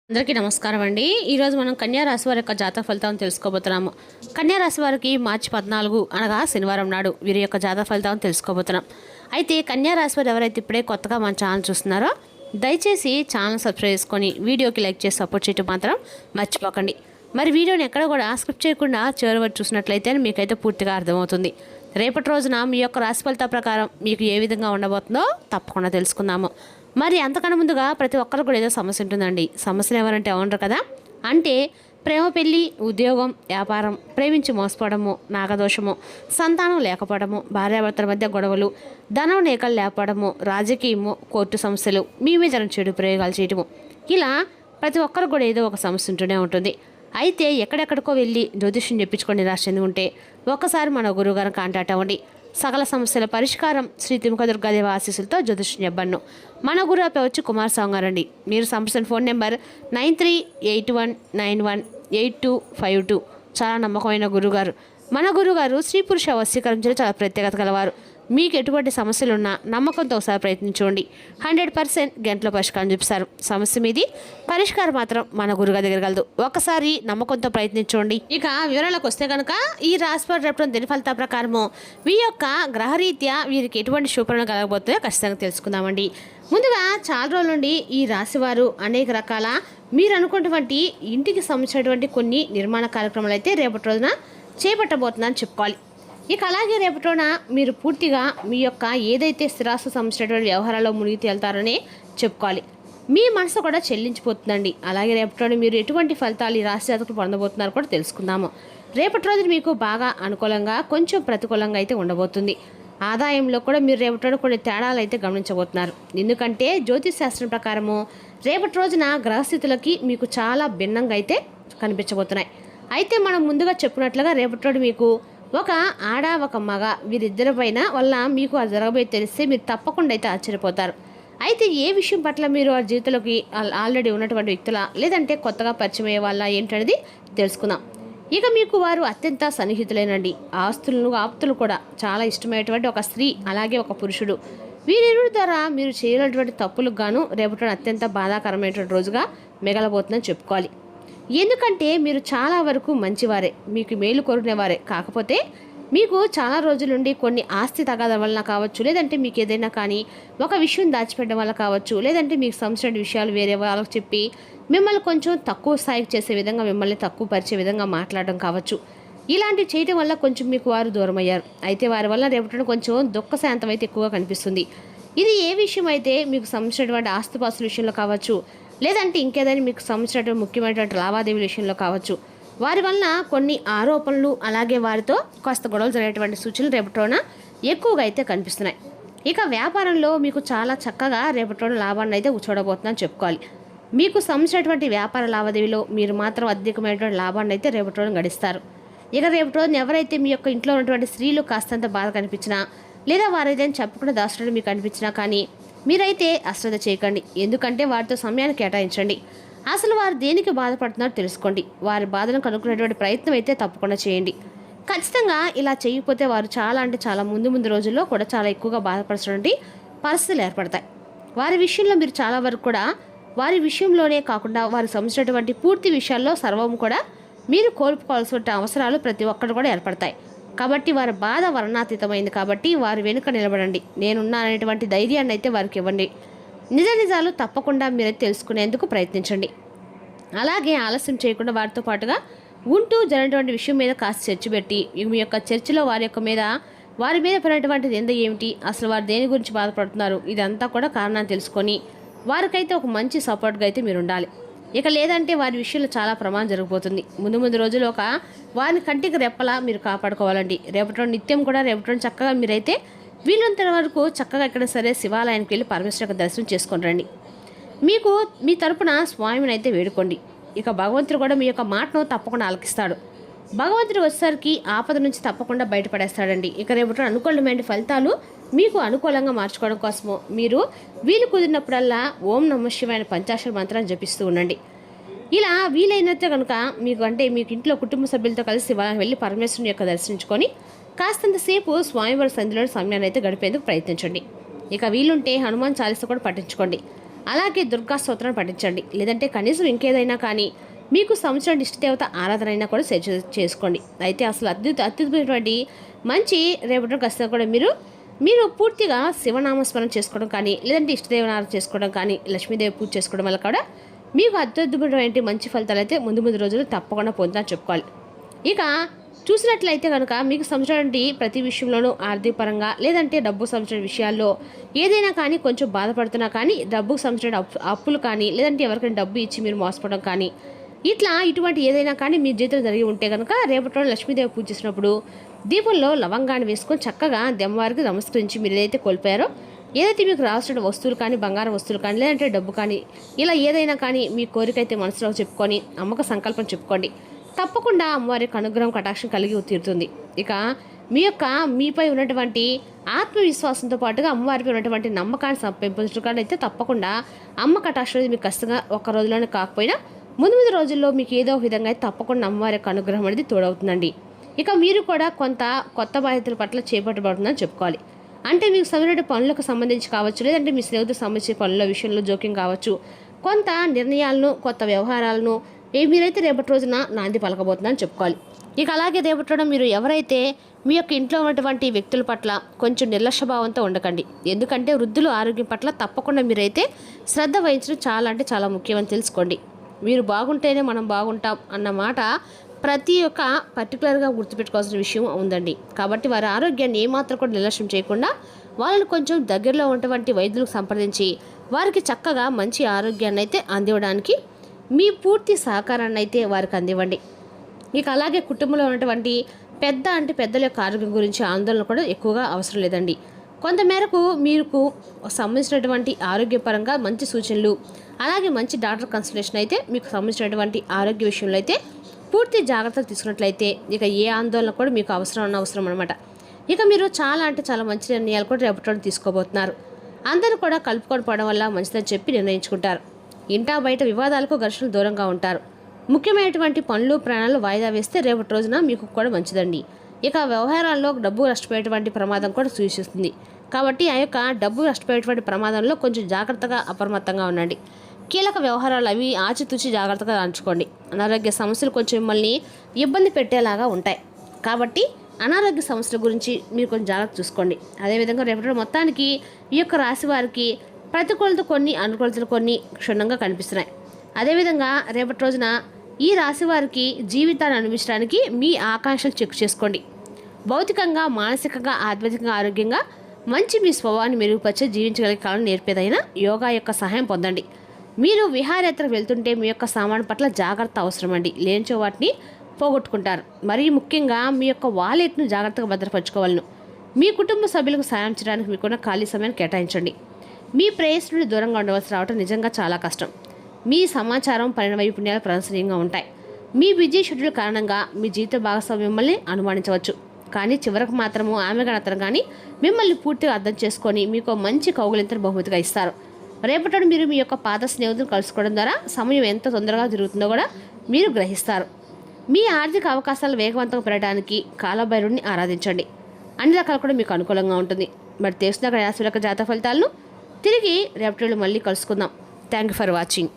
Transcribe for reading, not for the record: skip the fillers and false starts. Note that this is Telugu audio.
అందరికీ నమస్కారం అండి. ఈరోజు మనం కన్యా రాశి వారి యొక్క జాతక ఫలితాలను తెలుసుకోబోతున్నాము. కన్యా రాశి వారికి మార్చి 14 అనగా శనివారం నాడు వీరి యొక్క జాతక ఫలితాలను తెలుసుకోబోతున్నాం. అయితే కన్యా రాశి వారు ఎవరైతే ఇప్పుడే కొత్తగా మన ఛానల్ చూస్తున్నారో దయచేసి ఛానల్ సబ్స్క్రైబ్ చేసుకొని వీడియోకి లైక్ చేసి సపోర్ట్ చేయడం మాత్రం మర్చిపోకండి. మరి వీడియోని ఎక్కడ కూడా స్కిప్ చేయకుండా చివరి వరకు చూసినట్లయితే మీకైతే పూర్తిగా అర్థమవుతుంది. రేపటి రోజున మీ యొక్క రాశి ఫలితాల ప్రకారం మీకు ఏ విధంగా ఉండబోతుందో తప్పకుండా తెలుసుకుందాము. మరి అంతకన్నా ముందుగా ప్రతి ఒక్కరు కూడా ఏదో సమస్య ఉంటుందండి. సమస్యలు ఎవరంటే ఏమంటారు కదా, అంటే ప్రేమ, పెళ్లి, ఉద్యోగం, వ్యాపారం, ప్రేమించి మోసపోవడము, నాగదోషము, సంతానం లేకపోవడము, భార్యాభర్తల మధ్య గొడవలు, ధనం లేకలు లేకపోవడము, రాజకీయము, కోర్టు సమస్యలు, మీ మీద చెడు ప్రయోగాలు చేయటము, ఇలా ప్రతి ఒక్కరు కూడా ఏదో ఒక సమస్య ఉంటూనే ఉంటుంది. అయితే ఎక్కడెక్కడికో వెళ్ళి జ్యోతిష్యం చెప్పించుకొని నిరాశ చెంది ఉంటే ఒక్కసారి మన గురువుగారిని కాంటాక్ట్ అవ్వండి. సకల సమస్యల పరిష్కారం శ్రీ తిముక దుర్గాదేవి ఆశీస్సులతో జ్యోతిష్యం చెప్పను. మన గురువు వచ్చి కుమారస్వామి గారండి. మీరు సంప్రదించిన ఫోన్ నెంబర్ 9381918252. చాలా నమ్మకమైన గురుగారు. మన గురుగారు స్త్రీ పురుష వశీకరించడం చాలా ప్రత్యేకత గలవారు. మీకు ఎటువంటి సమస్యలున్నా నమ్మకంతో ఒకసారి ప్రయత్నించండి. 100% గంటలో పరిష్కారం చూపిస్తారు. సమస్య మీది పరిష్కారం మాత్రం మన గురుగారి దగ్గర కలదు. ఒకసారి నమ్మకంతో ప్రయత్నించండి. ఇక వివరాలకు వస్తే కనుక ఈ రాశివారు రేపటి దిన ఫలితాల ప్రకారము వీరి యొక్క గ్రహరీత్యా వీరికి ఎటువంటి శుభ్రణ కలగబోతుందో ఖచ్చితంగా తెలుసుకుందామండి. ముందుగా చాలా రోజుల నుండి ఈ రాశివారు అనేక రకాల మీరు అనుకున్నటువంటి ఇంటికి సంబంధించినటువంటి కొన్ని నిర్మాణ కార్యక్రమాలు అయితే రేపటి రోజున చేపట్టబోతుందని చెప్పుకోవాలి. ఇక అలాగే రేపటిన మీరు పూర్తిగా మీ యొక్క ఏదైతే స్థిరాస్తు సంబంధించినటువంటి వ్యవహారాల్లో మునిగి తేలుతారని చెప్పుకోవాలి. మీ మనసు కూడా చెల్లించిపోతుందండి. అలాగే రేపటిన మీరు ఎటువంటి ఫలితాలు ఈ రాశి జాతకులు పొందబోతున్నారో కూడా తెలుసుకుందాము. రేపటి రోజు మీకు బాగా అనుకూలంగా కొంచెం ప్రతికూలంగా అయితే ఉండబోతుంది. ఆదాయంలో కూడా మీరు రేపటిన కొన్ని తేడాలు అయితే గమనించబోతున్నారు. ఎందుకంటే జ్యోతిష్ శాస్త్రం ప్రకారము రేపటి రోజున గ్రహస్థితులకి మీకు చాలా భిన్నంగా అయితే కనిపించబోతున్నాయి. అయితే మనం ముందుగా చెప్పినట్లుగా రేపటి రోజు మీకు ఒక ఆడ ఒక మగ వీరిద్దరి పైన వల్ల మీకు అది జరగబోయే తెలిస్తే మీరు తప్పకుండా అయితే ఆశ్చర్యపోతారు. అయితే ఏ విషయం పట్ల మీరు ఆ జీవితంలోకి ఆల్రెడీ ఉన్నటువంటి వ్యక్తుల లేదంటే కొత్తగా పరిచయం అయ్యే వాళ్ళ ఏంటనేది తెలుసుకుందాం. ఇక మీకు వారు అత్యంత సన్నిహితులేనండి. ఆప్తులు కూడా చాలా ఇష్టమైనటువంటి ఒక స్త్రీ అలాగే ఒక పురుషుడు, వీరిరుడి ద్వారా మీరు చేయనటువంటి తప్పులకు గాను రేపటి అత్యంత బాధాకరమైనటువంటి రోజుగా మిగలబోతుందని చెప్పుకోవాలి. ఎందుకంటే మీరు చాలా వరకు మంచివారే, మీకు మేలు కోరుకునేవారే. కాకపోతే మీకు చాలా రోజుల నుండి కొన్ని ఆస్తి తగాద వలన కావచ్చు, లేదంటే మీకు ఏదైనా కానీ ఒక విషయం దాచిపెట్టడం వల్ల కావచ్చు, లేదంటే మీకు సంబంధించిన విషయాలు వేరే వాళ్ళకి చెప్పి మిమ్మల్ని కొంచెం తక్కువ స్థాయికి చేసే విధంగా, మిమ్మల్ని తక్కువ పరిచే విధంగా మాట్లాడడం కావచ్చు. ఇలాంటివి చేయడం వల్ల కొంచెం మీకు వారు దూరం అయ్యారు. అయితే వారి వల్ల రేపటి కొంచెం దుఃఖశాంతం అయితే ఎక్కువగా కనిపిస్తుంది. ఇది ఏ విషయం అయితే మీకు సంబంధించినటువంటి ఆస్తిపాస్తుల విషయంలో కావచ్చు, లేదంటే ఇంకేదైనా మీకు సంబంధించినటువంటి ముఖ్యమైనటువంటి లావాదేవీల విషయంలో కావచ్చు, వారి వలన కొన్ని ఆరోపణలు అలాగే వారితో కాస్త గొడవలు జరిగేటువంటి సూచనలు రేపటిరోన ఎక్కువగా అయితే కనిపిస్తున్నాయి. ఇక వ్యాపారంలో మీకు చాలా చక్కగా రేపటిరోన లాభాన్ని అయితే చూడబోతుందని చెప్పుకోవాలి. మీకు సంబంధించినటువంటి వ్యాపార లావాదేవీలో మీరు మాత్రం అధికమైనటువంటి లాభాన్ని అయితే రేపటిరోన గడిస్తారు. ఇక రేపటి రోజున ఎవరైతే మీ యొక్క ఇంట్లో ఉన్నటువంటి స్త్రీలు కాస్తంత బాధ కనిపించినా, లేదా వారు ఏదైనా చెప్పకుండా దాచడం మీకు అనిపించినా కానీ మీరైతే అశ్రద్ధ చేయకండి. ఎందుకంటే వారితో సమయాన్ని కేటాయించండి. అసలు వారు దేనికి బాధపడుతున్నారో తెలుసుకోండి. వారి బాధను కనుక్కునేటువంటి ప్రయత్నం అయితే తప్పకుండా చేయండి. ఖచ్చితంగా ఇలా చేయకపోతే వారు చాలా అంటే చాలా ముందు రోజుల్లో కూడా చాలా ఎక్కువగా బాధపడుతున్నటువంటి పరిస్థితులు ఏర్పడతాయి. వారి విషయంలో మీరు చాలా వరకు కూడా వారి విషయంలోనే కాకుండా వారికి సంబంధించినటువంటి పూర్తి విషయాల్లో సర్వం కూడా మీరు కోల్పోవాల్సిన అవసరాలు ప్రతి ఒక్కరు కూడా ఏర్పడతాయి. కాబట్టి వారి బాధ వర్ణాతీతమైంది. కాబట్టి వారి వెనుక నిలబడండి. నేనున్నాననేటువంటి ధైర్యాన్ని అయితే వారికి ఇవ్వండి. నిజాలు తప్పకుండా మీరైతే తెలుసుకునేందుకు ప్రయత్నించండి. అలాగే ఆలస్యం చేయకుండా వారితో పాటుగా ఉంటూ జరిగినటువంటి విషయం మీద కాస్త చర్చ పెట్టి మీ యొక్క చర్చలో వారి మీద పడినటువంటిది ఏమిటి, అసలు వారు దేని గురించి బాధపడుతున్నారు, ఇదంతా కూడా కారణాన్ని తెలుసుకొని వారికైతే ఒక మంచి సపోర్ట్గా అయితే మీరు ఉండాలి. ఇక లేదంటే వారి విషయంలో చాలా ప్రమాదం జరిగిపోతుంది. ముందు రోజుల్లో వారిని కంటికి రెప్పలా మీరు కాపాడుకోవాలండి. రేపటి నిత్యం కూడా రేపటి చక్కగా మీరైతే వీళ్ళంత వరకు చక్కగా ఎక్కడ సరే శివాలయానికి వెళ్ళి పరమేశ్వర యొక్క దర్శనం చేసుకొని రండి. మీకు మీ తరపున స్వామిని అయితే వేడుకోండి. ఇక భగవంతుడు కూడా మీ యొక్క మాటను తప్పకుండా ఆలకిస్తాడు. భగవంతుడు వచ్చేసరికి ఆపద నుంచి తప్పకుండా బయటపడేస్తాడండి. ఇక రేపటి అనుకూలమైన ఫలితాలు మీకు అనుకూలంగా మార్చుకోవడం కోసము మీరు వీలు కుదిరినప్పుడల్లా ఓం నమః శివాయ పంచాక్షర మంత్రాన్ని జపిస్తూ ఉండండి. ఇలా వీలైనట్టే కనుక మీకు ఇంట్లో కుటుంబ సభ్యులతో కలిసి శివాలయం వెళ్ళి పరమేశ్వరుని యొక్క దర్శించుకొని కాస్తంతసేపు స్వామివారి సంధిలో సమయాన్ని అయితే గడిపేందుకు ప్రయత్నించండి. ఇక వీలుంటే హనుమాన్ చాలీసా కూడా పఠించుకోండి. అలాగే దుర్గా స్తోత్రం పఠించండి. లేదంటే కనీసం ఇంకేదైనా కానీ మీకు సంవత్సరం ఇష్టదేవత ఆరాధన అయినా కూడా చేసుకోండి. అయితే అసలు అద్భుతమైనటువంటి మంచి రేపటి ఖచ్చితంగా కూడా మీరు పూర్తిగా శివనామస్మరణ చేసుకోవడం కానీ, లేదంటే ఇష్టదేవనారాధన చేసుకోవడం కానీ, లక్ష్మీదేవి పూజ చేసుకోవడం వల్ల కూడా మీకు అద్భుతమైనటువంటి మంచి ఫలితాలు అయితే ముందు రోజులు తప్పకుండా పొందుతారని చెప్పుకోవాలి. ఇక చూసినట్లయితే కనుక మీకు సంవత్సరం ప్రతి విషయంలోనూ ఆర్థికపరంగా లేదంటే డబ్బు సంవత్సరం విషయాల్లో ఏదైనా కానీ కొంచెం బాధపడుతున్నా కానీ డబ్బుకు సంవత్సరం అప్పులు కానీ లేదంటే ఎవరికైనా డబ్బు ఇచ్చి మీరు మోసపోవడం కానీ ఇటువంటి ఏదైనా కానీ మీ జీవితం జరిగి ఉంటే కనుక రేపటి రోజు లక్ష్మీదేవి పూజ చేసినప్పుడు దీపంలో లవంగాన్ని వేసుకొని చక్కగా దెమ్మవారికి నమస్కరించి మీరు ఏదైతే కోల్పోయారో ఏదైతే మీకు రావాల్సిన వస్తువులు కానీ బంగారం వస్తువులు కానీ లేదంటే డబ్బు కానీ ఇలా ఏదైనా కానీ మీ కోరిక అయితే మనసులో చెప్పుకొని అమ్మకు సంకల్పం చెప్పుకోండి. తప్పకుండా అమ్మవారి యొక్క అనుగ్రహం కటాక్షం కలిగి తీరుతుంది. ఇక మీపై ఉన్నటువంటి ఆత్మవిశ్వాసంతో పాటుగా అమ్మవారిపై ఉన్నటువంటి నమ్మకాన్ని పెంపొందించడానికి అయితే తప్పకుండా అమ్మ కటాక్షం మీకు ఖచ్చితంగా ఒక రోజులోనే కాకపోయినా ముందు రోజుల్లో మీకు ఏదో విధంగా అయితే తప్పకుండా అమ్మవారి యొక్క అనుగ్రహం అనేది తోడవుతుందండి. ఇక మీరు కూడా కొంత కొత్త బాధ్యతల పట్ల చేపట్టబడుతుందని చెప్పుకోవాలి. అంటే మీకు సరైన పనులకు సంబంధించి కావచ్చు, లేదంటే మీ స్నేహితులకు సంబంధించిన పనుల విషయంలో జోక్యం కావచ్చు, కొంత నిర్ణయాలను కొత్త వ్యవహారాలను మీరైతే రేపటి రోజున నాంది పలకబోతుందని చెప్పుకోవాలి. ఇక అలాగే రేపటి రోజున మీరు ఎవరైతే మీ యొక్క ఇంట్లో ఉన్నటువంటి వ్యక్తుల పట్ల కొంచెం నిర్లక్ష్యభావంతో ఉండకండి. ఎందుకంటే వృద్ధుల ఆరోగ్యం పట్ల తప్పకుండా మీరైతే శ్రద్ధ వహించడం చాలా ముఖ్యమని తెలుసుకోండి. మీరు బాగుంటేనే మనం బాగుంటాం అన్న మాట ప్రతి ఒక్క పర్టికులర్గా గుర్తుపెట్టుకోవాల్సిన విషయం ఉందండి. కాబట్టి వారి ఆరోగ్యాన్ని ఏమాత్రం కూడా నిర్లక్ష్యం చేయకుండా వాళ్ళని కొంచెం దగ్గరలో ఉన్నటువంటి వైద్యులకు సంప్రదించి వారికి చక్కగా మంచి ఆరోగ్యాన్ని అయితే అందివ్వడానికి మీ పూర్తి సహకారాన్ని అయితే వారికి అందివ్వండి. ఇక అలాగే కుటుంబంలో ఉన్నటువంటి పెద్దల యొక్క ఆరోగ్యం గురించి ఆందోళన కూడా ఎక్కువగా అవసరం లేదండి. కొంతమేరకు మీకు సంబంధించినటువంటి ఆరోగ్యపరంగా మంచి సూచనలు అలాగే మంచి డాక్టర్ కన్సల్టేషన్ అయితే మీకు సంబంధించినటువంటి ఆరోగ్య విషయంలో అయితే పూర్తి జాగ్రత్తలు తీసుకున్నట్లయితే ఇక ఏ ఆందోళన కూడా మీకు అవసరం అనమాట. ఇక మీరు చాలా మంచి నిర్ణయాలు కూడా రేపటి తీసుకోబోతున్నారు. అందరూ కూడా కలుపుకొని పోవడం వల్ల మంచిదని చెప్పి నిర్ణయించుకుంటారు. ఇంటా బయట వివాదాలకు ఘర్షణలు దూరంగా ఉంటారు. ముఖ్యమైనటువంటి పనులు ప్రాణాలు వాయిదా వేస్తే రేపటి రోజున మీకు కూడా మంచిదండి. ఇక వ్యవహారాల్లో డబ్బు నష్టపోయేటువంటి ప్రమాదం కూడా సూచిస్తుంది. కాబట్టి ఆ యొక్క డబ్బు నష్టపోయేటువంటి ప్రమాదంలో కొంచెం జాగ్రత్తగా అప్రమత్తంగా ఉండండి. కీలక వ్యవహారాలు అవి ఆచితూచి జాగ్రత్తగా అంచుకోండి. అనారోగ్య సమస్యలు కొంచెం మిమ్మల్ని ఇబ్బంది పెట్టేలాగా ఉంటాయి. కాబట్టి అనారోగ్య సమస్యల గురించి మీరు కొంచెం జాగ్రత్త చూసుకోండి. అదేవిధంగా రేపటి మొత్తానికి ఈ యొక్క రాశి వారికి ప్రతికూలత కొన్ని అనుకూలతలు కొన్ని క్షుణ్ణంగా కనిపిస్తున్నాయి. అదేవిధంగా రేపటి రోజున ఈ రాశి వారికి జీవితాన్ని అనుభవించడానికి మీ ఆకాంక్షలు చెక్ చేసుకోండి. భౌతికంగా మానసికంగా ఆధ్యాత్మికంగా ఆరోగ్యంగా మంచి మీ స్వభావాన్ని మెరుగుపరిచే జీవించగలిగే కాలం నేర్పేదైనా యోగా యొక్క సహాయం పొందండి. మీరు విహారయాత్రకు వెళ్తుంటే మీ యొక్క సామాను పట్ల జాగ్రత్త అవసరమండి. లేనిచో వాటిని పోగొట్టుకుంటారు. మరీ ముఖ్యంగా మీ యొక్క వాలెట్ను జాగ్రత్తగా భద్రపరచుకోవాలను. మీ కుటుంబ సభ్యులకు సాయం చేయడానికి మీకున్న ఖాళీ సమయాన్ని కేటాయించండి. మీ ప్రేయస్ నుండి దూరంగా ఉండవలసి రావడం నిజంగా చాలా కష్టం. మీ సమాచారం పరిణామనైపుణ్యాలు ప్రశంసనీయంగా ఉంటాయి. మీ బిజీ షెడ్యూల్ కారణంగా మీ జీవిత భాగస్వామి మిమ్మల్ని అనుమానించవచ్చు. కానీ చివరకు మాత్రము ఆమె గణతను కానీ మిమ్మల్ని పూర్తిగా అర్థం చేసుకొని మీకు మంచి కౌగులింతను బహుమతిగా ఇస్తారు. రేపటి మీరు మీ యొక్క పాత స్నేహితులను కలుసుకోవడం ద్వారా సమయం ఎంత తొందరగా జరుగుతుందో కూడా మీరు గ్రహిస్తారు. మీ ఆర్థిక అవకాశాలు వేగవంతంగా పెరగడానికి కాలభైరుడిని ఆరాధించండి. అన్ని రకాలు కూడా మీకు అనుకూలంగా ఉంటుంది. మరి తెలిసిన రాశి యొక్క జాతక ఫలితాలను తిరిగి రేపటి మళ్ళీ కలుసుకుందాం. Thank you for watching.